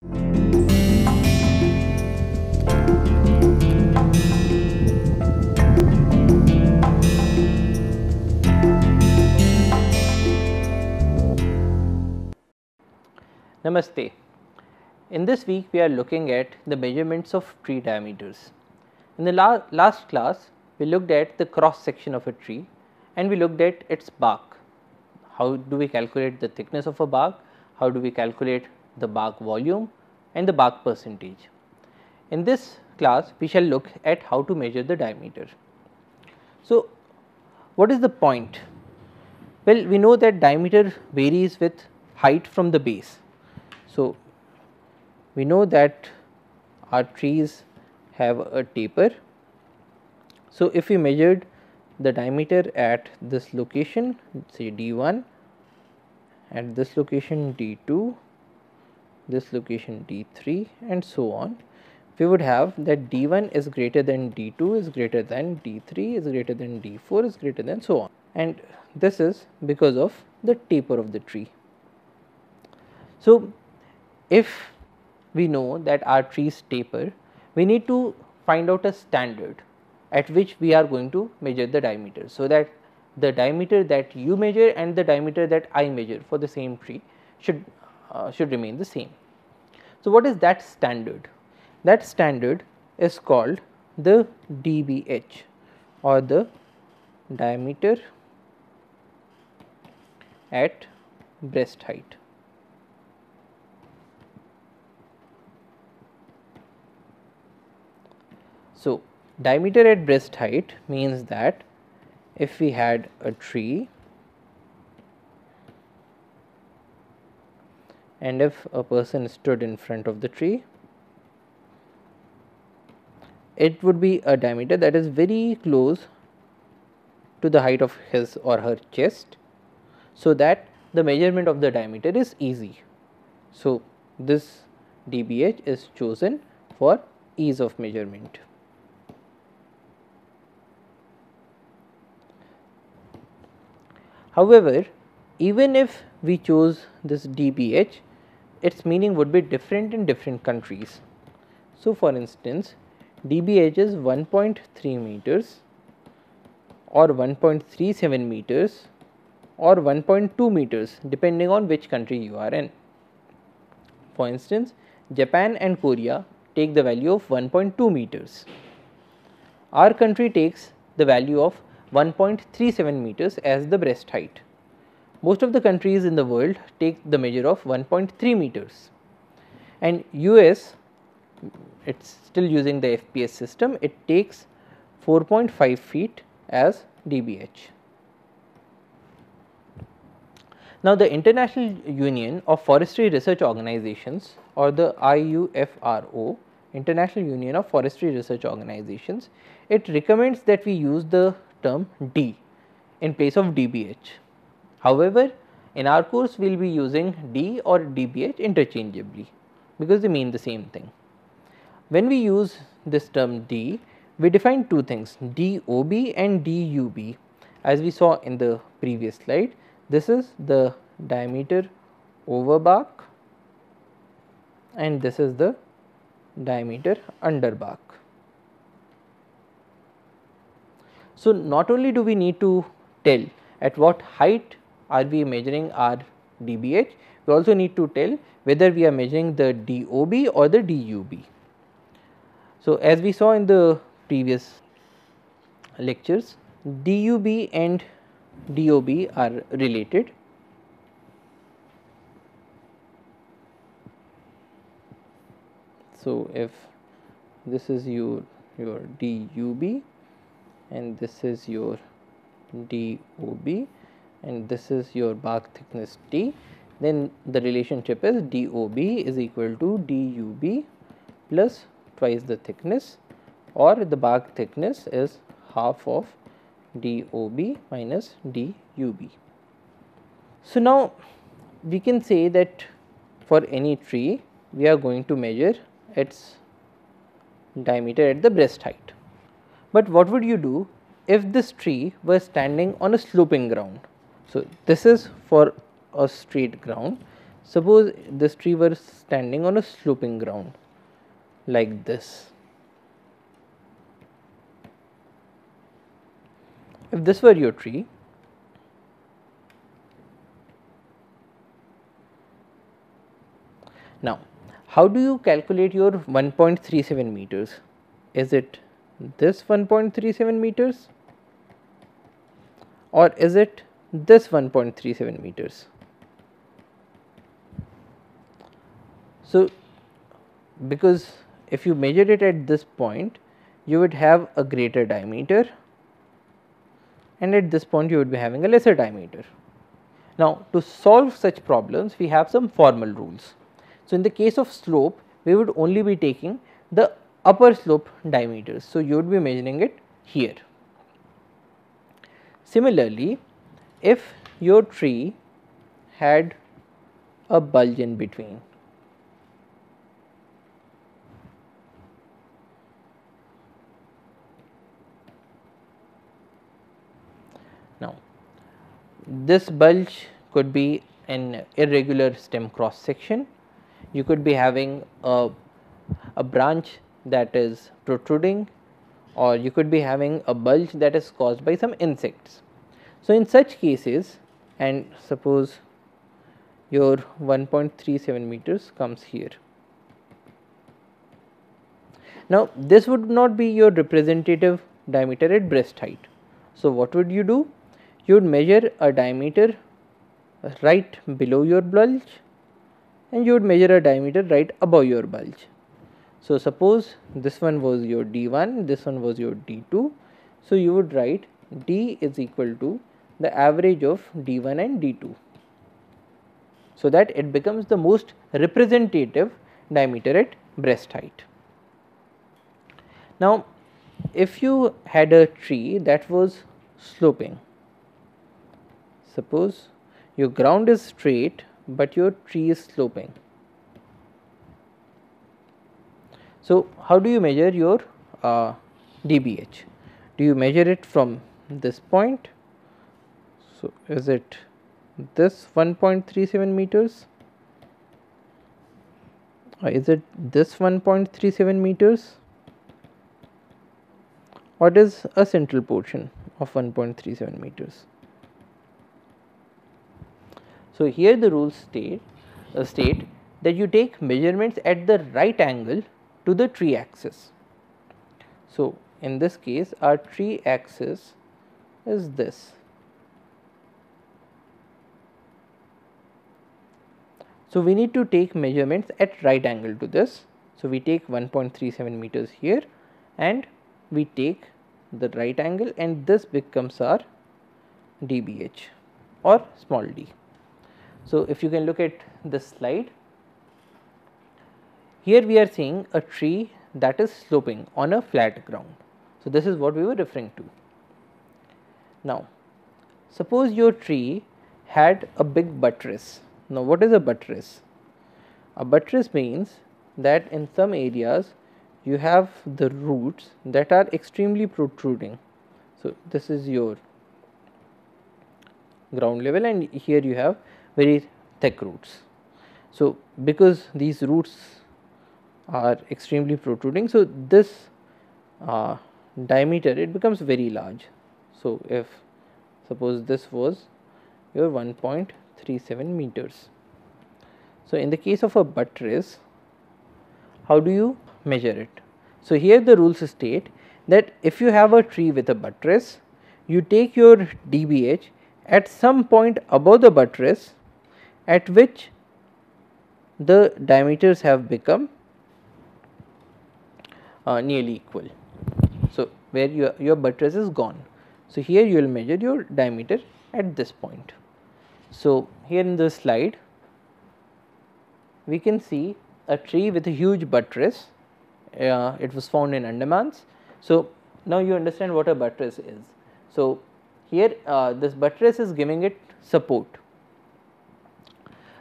Namaste. In this week we are looking at the measurements of tree diameters. In the last class we looked at the cross section of a tree and we looked at its bark. How do we calculate the thickness of a bark, how do we calculate the bark volume and the bark percentage. In this class we shall look at how to measure the diameter. So, what is the point? Well, we know that diameter varies with height from the base. So, we know that our trees have a taper. So, if we measured the diameter at this location, say D1, at this location D2, this location D3 and so on, we would have that D1 is greater than D2 is greater than D3 is greater than D4 is greater than so on, and this is because of the taper of the tree. So, if we know that our trees taper, we need to find out a standard at which we are going to measure the diameter, so that the diameter that you measure and the diameter that I measure for the same tree should remain the same. So, what is that standard? That standard is called the DBH, or the diameter at breast height. So, diameter at breast height means that if we had a tree and if a person stood in front of the tree, it would be a diameter that is very close to the height of his or her chest, so that the measurement of the diameter is easy. So, this DBH is chosen for ease of measurement. However, even if we chose this DBH, its meaning would be different in different countries. So, for instance, DBH is 1.3 meters or 1.37 meters or 1.2 meters depending on which country you are in. For instance, Japan and Korea take the value of 1.2 meters. Our country takes the value of 1.37 meters as the breast height. Most of the countries in the world take the measure of 1.3 meters, and US, it is still using the FPS system, it takes 4.5 feet as DBH. Now, the International Union of Forestry Research Organizations, or the IUFRO, International Union of Forestry Research Organizations, it recommends that we use the term D in place of DBH. However, in our course we will be using D or DBH interchangeably because they mean the same thing. When we use this term D, we define two things, DOB and DUB. As we saw in the previous slide, this is the diameter over bark and this is the diameter under bark. So, not only do we need to tell at what height are we measuring our DBH, we also need to tell whether we are measuring the DOB or the DUB. So, as we saw in the previous lectures, DUB and DOB are related. So, if this is your DUB and this is your DOB and this is your bark thickness T, then the relationship is DOB is equal to DUB plus twice the thickness, or the bark thickness is half of DOB minus DUB. So, now we can say that for any tree we are going to measure its diameter at the breast height. But what would you do if this tree were standing on a sloping ground? So, this is for a straight ground. Suppose this tree were standing on a sloping ground like this. If this were your tree, now how do you calculate your 1.37 meters? Is it this 1.37 meters or is it this 1.37 meters? So, because if you measure it at this point, you would have a greater diameter, and at this point you would be having a lesser diameter. Now, to solve such problems, we have some formal rules. So, in the case of slope, we would only be taking the upper slope diameters. So, you would be measuring it here. Similarly, if your tree had a bulge in between, now this bulge could be an irregular stem cross section. You could be having a branch that is protruding, or you could be having a bulge that is caused by some insects. So, in such cases, and suppose your 1.37 meters comes here. Now, this would not be your representative diameter at breast height. So, what would you do? You would measure a diameter right below your bulge and you would measure a diameter right above your bulge. So, suppose this one was your D1, this one was your D2. So, you would write D is equal to the average of D1 and D2, so that it becomes the most representative diameter at breast height. Now, if you had a tree that was sloping, suppose your ground is straight but your tree is sloping. So, how do you measure your dBH? Do you measure it from this point? So, is it this 1.37 meters or is it this 1.37 meters, or it is a central portion of 1.37 meters? So, here the rules state that you take measurements at the right angle to the tree axis. So, in this case our tree axis is this. So, we need to take measurements at right angle to this. So, we take 1.37 meters here and we take the right angle, and this becomes our dBH or small d. So, if you can look at this slide, here we are seeing a tree that is sloping on a flat ground. So, this is what we were referring to. Now, suppose your tree had a big buttress. Now, what is a buttress? A buttress means that in some areas you have the roots that are extremely protruding. So, this is your ground level and here you have very thick roots. So, because these roots are extremely protruding, so this diameter it becomes very large. So, if suppose this was your 1.37 meters. So, in the case of a buttress, how do you measure it? So, here the rules state that if you have a tree with a buttress, you take your dBH at some point above the buttress at which the diameters have become nearly equal. So, where your buttress is gone. So, here you will measure your diameter at this point. So, here in the slide we can see a tree with a huge buttress. It was found in Andamans. So, now you understand what a buttress is. So, here this buttress is giving it support.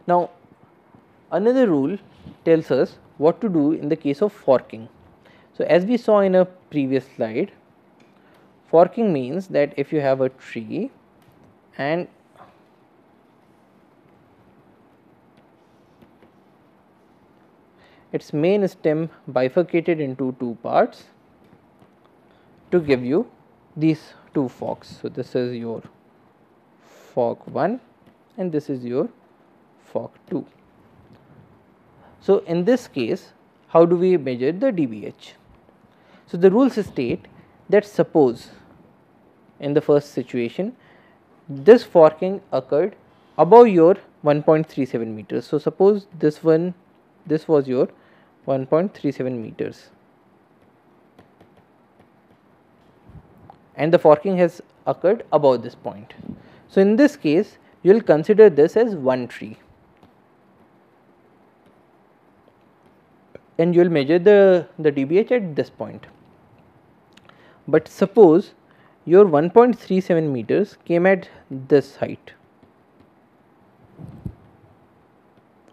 Now, another rule tells us what to do in the case of forking. So, as we saw in a previous slide, forking means that if you have a tree and its main stem bifurcated into two parts to give you these two forks. So, this is your fork 1 and this is your fork 2. So, in this case, how do we measure the DBH? So, the rules state that suppose in the first situation this forking occurred above your 1.37 meters. So, suppose this was your 1.37 meters and the forking has occurred above this point. So, in this case you will consider this as one tree and you will measure the DBH at this point. But suppose your 1.37 meters came at this height.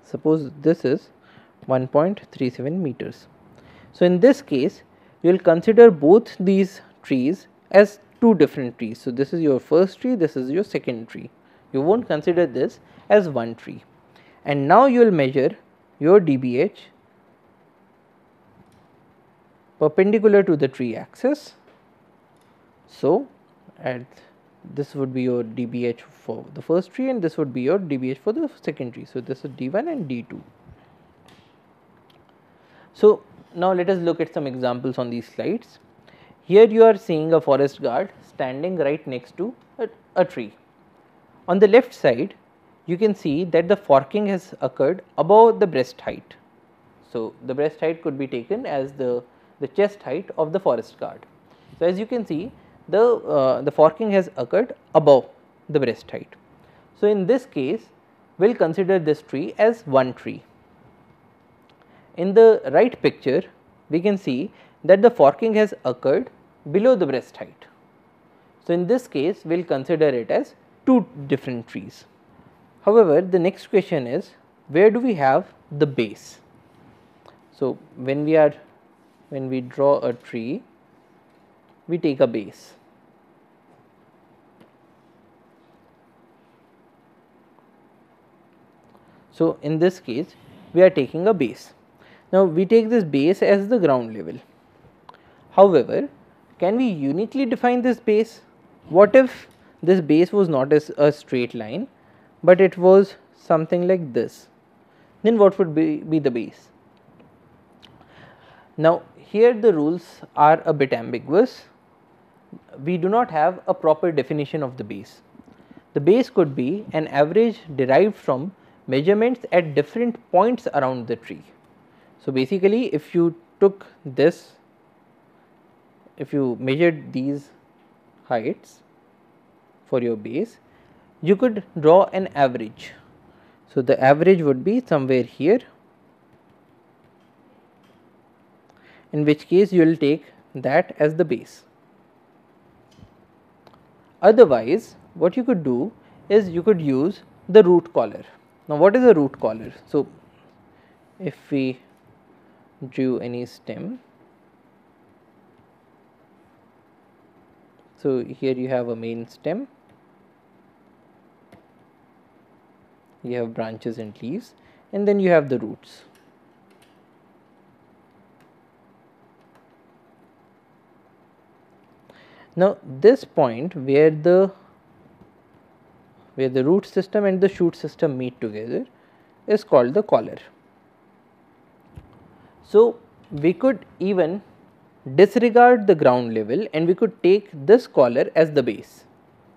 Suppose this is 1.37 meters. So, in this case you will consider both these trees as two different trees. So, this is your first tree, this is your second tree. You will not consider this as one tree. And now you will measure your DBH perpendicular to the tree axis. So, this would be your DBH for the first tree and this would be your DBH for the second tree. So, this is D1 and D2. So, now let us look at some examples on these slides. Here you are seeing a forest guard standing right next to a tree. On the left side you can see that the forking has occurred above the breast height. So, the breast height could be taken as the chest height of the forest guard. So, as you can see the forking has occurred above the breast height. So, in this case we will consider this tree as one tree. In the right picture we can see that the forking has occurred below the breast height. So, in this case we will consider it as two different trees. However, the next question is, where do we have the base? So, when we draw a tree, we take a base. So, in this case we are taking a base. Now, we take this base as the ground level. However, can we uniquely define this base? What if this base was not as a straight line, but it was something like this? Then what would be the base? Now, here the rules are a bit ambiguous. We do not have a proper definition of the base. The base could be an average derived from measurements at different points around the tree. So, basically if you took this, if you measured these heights for your base, you could draw an average. So, the average would be somewhere here, in which case you will take that as the base. Otherwise, what you could do is you could use the root collar. Now, what is a root collar? So, if we drew any stem, so here you have a main stem, you have branches and leaves, and then you have the roots. Now, this point where the root system and the shoot system meet together is called the collar. So, we could even disregard the ground level and we could take this collar as the base.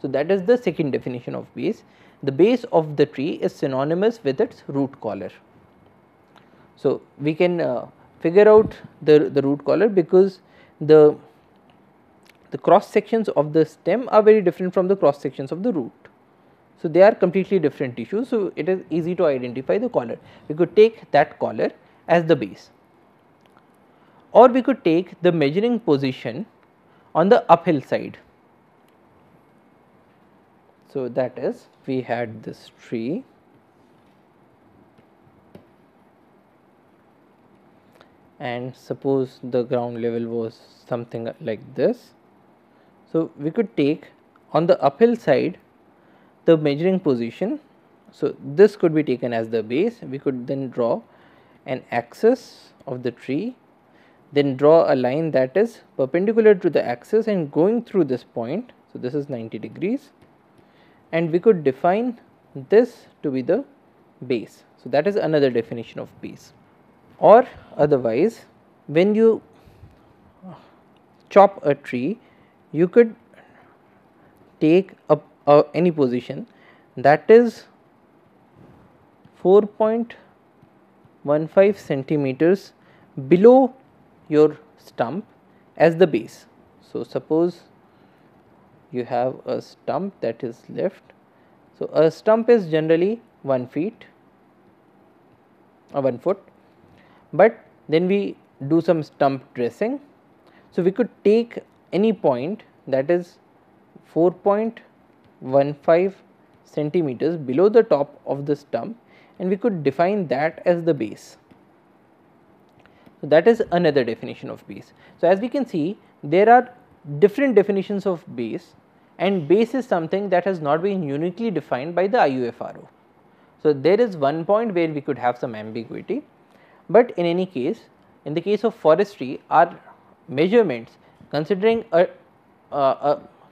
So, that is the second definition of base. The base of the tree is synonymous with its root collar. So, we can figure out the root collar because the cross sections of the stem are very different from the cross sections of the root. So, they are completely different tissues. So, it is easy to identify the collar. We could take that collar as the base, or we could take the measuring position on the uphill side. So, that is, we had this tree and suppose the ground level was something like this. So, we could take on the uphill side the measuring position. So, this could be taken as the base. We could then draw an axis of the tree, then draw a line that is perpendicular to the axis and going through this point. So, this is 90 degrees, and we could define this to be the base. So, that is another definition of base. Or otherwise, when you chop a tree, you could take any position that is 4.15 centimeters below your stump as the base. So, suppose you have a stump that is left. So, a stump is generally 1 feet or 1 foot, but then we do some stump dressing. So, we could take any point that is 4.15 centimeters below the top of the stump, and we could define that as the base. So, that is another definition of base. So, as we can see, there are different definitions of base, and base is something that has not been uniquely defined by the IUFRO. So, there is one point where we could have some ambiguity, but in any case, in the case of forestry, our measurements considering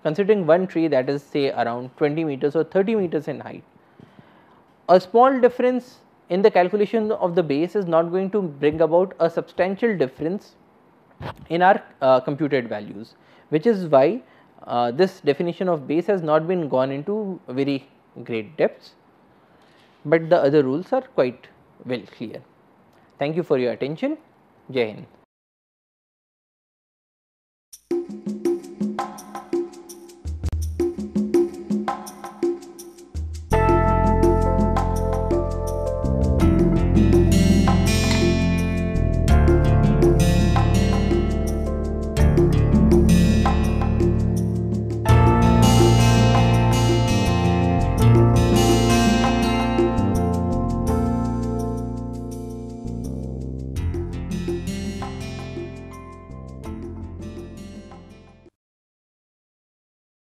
considering one tree that is say around 20 meters or 30 meters in height, a small difference in the calculation of the base is not going to bring about a substantial difference in our computed values, which is why this definition of base has not been gone into very great depths, but the other rules are quite well clear. Thank you for your attention. Jai Hind.